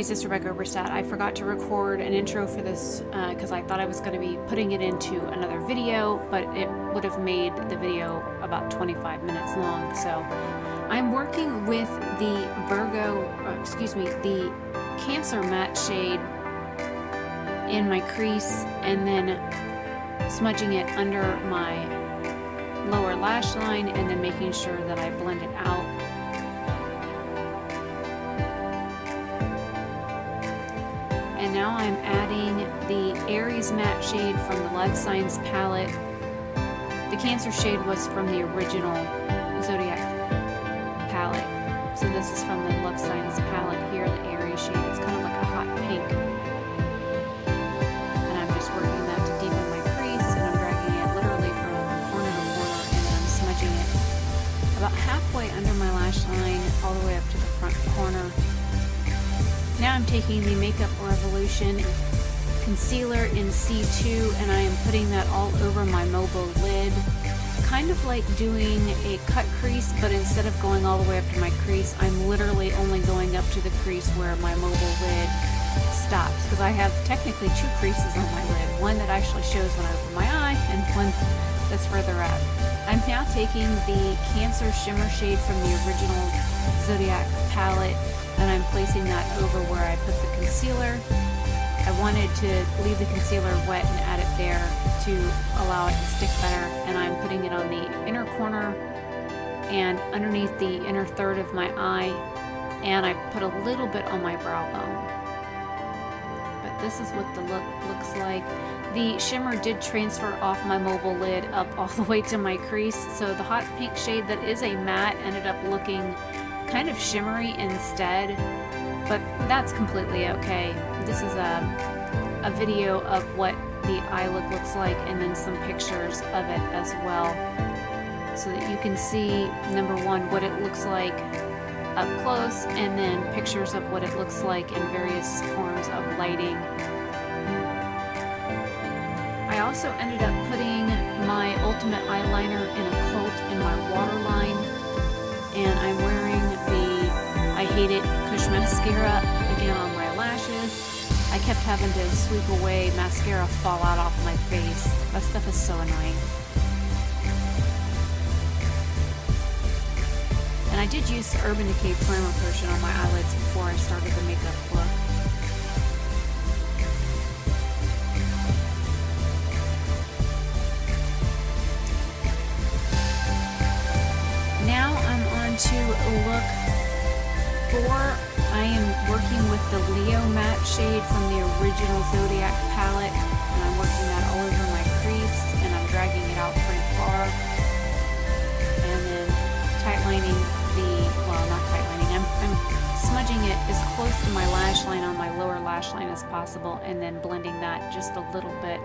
guys, this is Rebecca Oberstadt. I forgot to record an intro for this because I thought I was going to be putting it into another video, but it would have made the video about 25 minutes long. So I'm working with the the Cancer matte shade in my crease and then smudging it under my lower lash line and then making sure that I blend it out. And now I'm adding the Aries Matte shade from the Love Signs palette. The Cancer shade was from the original Zodiac palette. So this is from the Love Signs palette here, the Aries shade. It's kind of like a hot pink. And I'm just working that to deepen my crease, and I'm dragging it literally from corner to corner, and then I'm smudging it about halfway under my lash line all the way up to the front corner. Now I'm taking the Makeup Revolution concealer in C2 and I am putting that all over my mobile lid, kind of like doing a cut crease, but instead of going all the way up to my crease, I'm literally only going up to the crease where my mobile lid stops, because I have technically two creases on my lid, one that actually shows when I open my eye and one that's further up. I'm now taking the Cancer Shimmer shade from the original Zodiac palette and I'm placing that over where I put the concealer. I wanted to leave the concealer wet and add it there to allow it to stick better, and I'm putting it on the inner corner and underneath the inner third of my eye, and I put a little bit on my brow bone. But this is what the look looks like. The shimmer did transfer off my mobile lid up all the way to my crease, so the hot pink shade that is a matte ended up looking kind of shimmery instead, but that's completely okay. This is a video of what the eye look looks like and then some pictures of it as well, so that you can see, number one, what it looks like up close, and then pictures of what it looks like in various forms of lighting. I also ended up putting my Ultimate Eyeliner in a cult in my waterline, and I'm wearing the I Hate It Kush Mascara again on my lashes. I kept having to sweep away mascara fall out off my face. That stuff is so annoying. And I did use the Urban Decay Primer Potion on my eyelids before I started the makeup look. Now I'm on to look 4. I am working with the Leo Matte shade from the original Zodiac palette, and I'm working that all over my crease, and I'm dragging it out pretty far, and then tightlining not tightlining, I'm smudging it as close to my lash line on my lower lash line as possible, and then blending that just a little bit.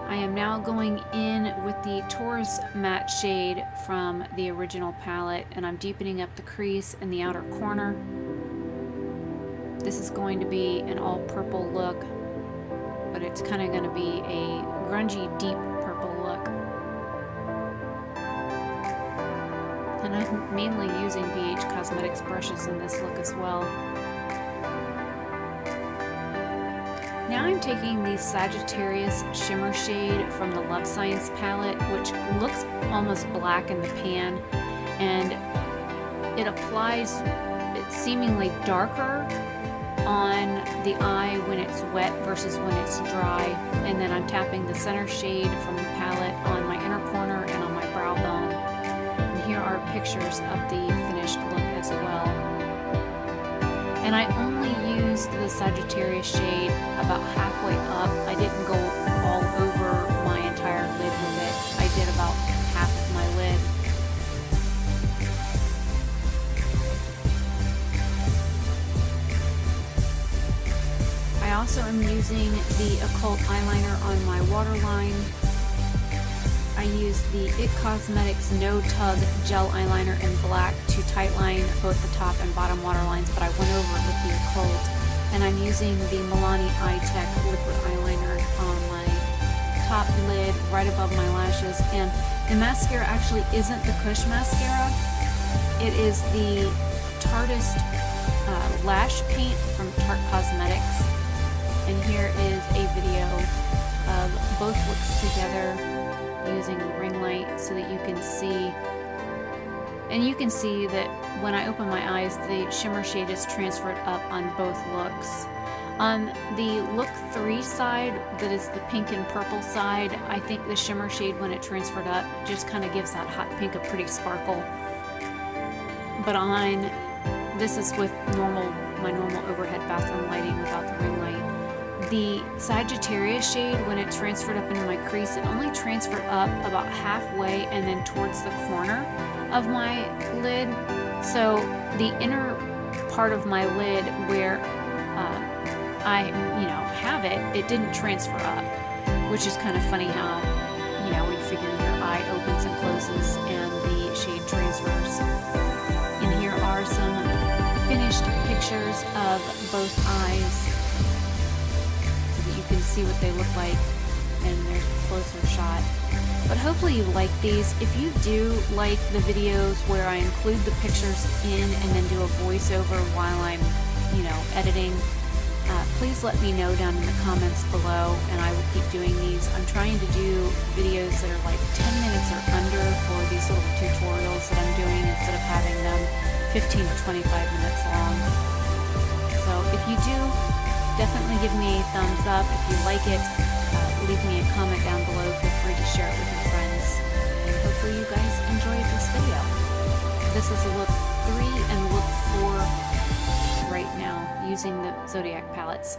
I am now going in with the Taurus matte shade from the original palette, and I'm deepening up the crease in the outer corner. This is going to be an all purple look, but it's kind of going to be a grungy deep purple look. And I'm mainly using BH Cosmetics brushes in this look as well. Now I'm taking the Sagittarius Shimmer shade from the Love Signs palette, which looks almost black in the pan, and it applies seemingly darker on the eye when it's wet versus when it's dry. And then I'm tapping the center shade from the palette on my inner corner and on my brow bone. And here are pictures of the finished look as well. And I only used the Sagittarius shade about halfway up. I didn't go all over my entire lid with it. I did about half of my lid. I also am using the Occult eyeliner on my waterline. I used the BH Cosmetics No Tug Gel Eyeliner in black to tightline both the top and bottom waterlines, but I went over it with the Occult. And I'm using the Milani Eye Tech Liquid Eyeliner on my top lid right above my lashes. And the mascara actually isn't the Kush mascara. It is the Taurus lash paint from Tarte Cosmetics, and here is a video of both looks together using the ring light so that you can see. And you can see that when I open my eyes, the shimmer shade is transferred up on both looks. On the look 3 side, that is the pink and purple side, I think the shimmer shade, when it transferred up, just kind of gives that hot pink a pretty sparkle. But on, this is with my normal overhead bathroom lighting without the ring light. The Sagittarius shade, when it transferred up into my crease, it only transferred up about halfway and then towards the corner of my lid. So the inner part of my lid where I have it didn't transfer up, which is kind of funny how, we figure your eye opens and closes and the shade transfers. And here are some finished pictures of both eyes so that you can see what they look like, and there's a closer shot. But hopefully you like these. If you do like the videos where I include the pictures in and then do a voiceover while I'm, editing, please let me know down in the comments below, and I will keep doing these. I'm trying to do videos that are like 10 minutes or under for these little tutorials that I'm doing instead of having them 15 to 25 minutes long. So if you do, definitely give me a thumbs up. If you like it, leave me a comment down below. Feel free to share it with your friends. And hopefully you guys enjoyed this video. This is a look 3 and look 4 right now using the Zodiac palettes.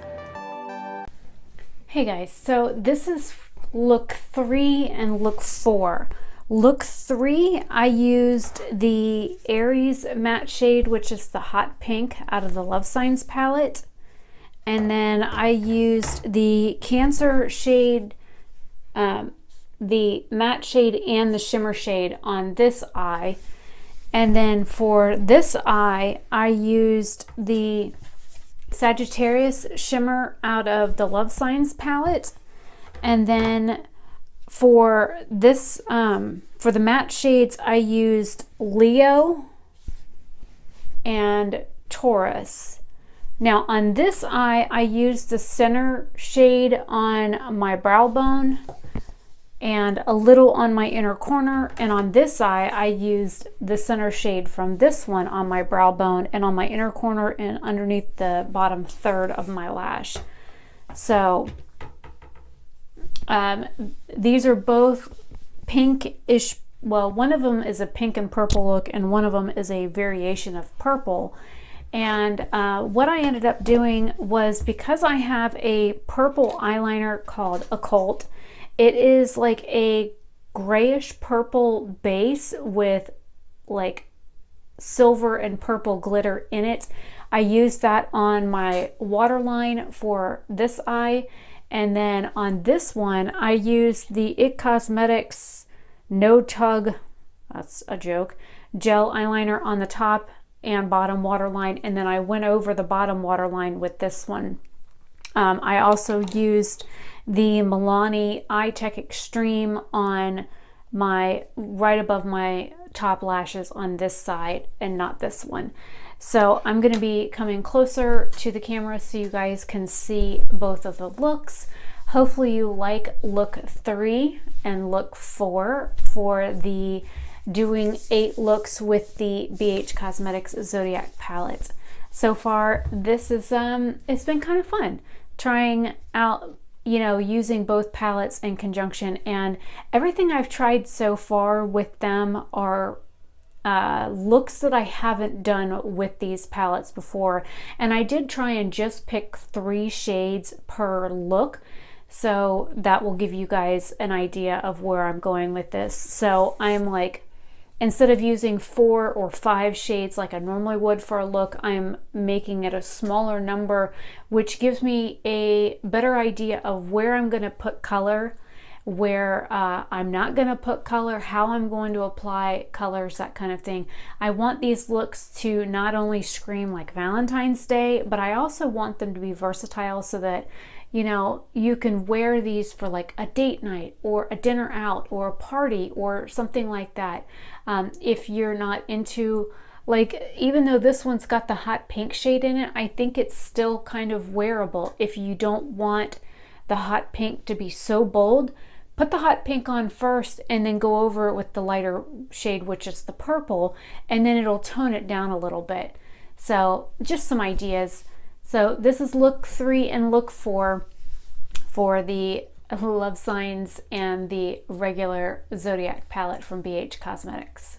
Hey guys, so this is look 3 and look 4. Look 3, I used the Aries Matte shade, which is the hot pink out of the Love Signs palette. And then I used the Cancer shade, the matte shade and the shimmer shade on this eye. And then for this eye, I used the Sagittarius shimmer out of the Love Signs palette. And then for this, for the matte shades, I used Leo and Taurus. Now on this eye, I used the center shade on my brow bone and a little on my inner corner, and on this eye I used the center shade from this one on my brow bone and on my inner corner and underneath the bottom third of my lash. So these are both pinkish. Well, one of them is a pink and purple look and one of them is a variation of purple. And what I ended up doing was, because I have a purple eyeliner called Occult, it is like a grayish purple base with like silver and purple glitter in it. I used that on my waterline for this eye, and then on this one I used the BH Cosmetics No Tug, that's a joke, gel eyeliner on the top and bottom waterline, and then I went over the bottom waterline with this one. I also used the Milani Eye Tech Extreme on my, right above my top lashes on this side and not this one. So I'm going to be coming closer to the camera so you guys can see both of the looks. Hopefully you like look 3 and look 4 for the doing 8 looks with the BH Cosmetics Zodiac palette. So far, this is it's been kind of fun trying out, using both palettes in conjunction, and everything I've tried so far with them are looks that I haven't done with these palettes before. And I did try and just pick 3 shades per look, so that will give you guys an idea of where I'm going with this. So I'm like, instead of using 4 or 5 shades like I normally would for a look, I'm making it a smaller number, which gives me a better idea of where I'm going to put color, where I'm not going to put color, how I'm going to apply colors, that kind of thing. I want these looks to not only scream like Valentine's Day, but I also want them to be versatile so that you can wear these for like a date night or a dinner out or a party or something like that. If you're not into Like, even though this one's got the hot pink shade in it, I think it's still kind of wearable. If you don't want the hot pink to be so bold, put the hot pink on first and then go over it with the lighter shade, which is the purple, and then it'll tone it down a little bit. So just some ideas. So this is look 3 and look 4 for the Love Signs and the regular Zodiac palette from BH Cosmetics.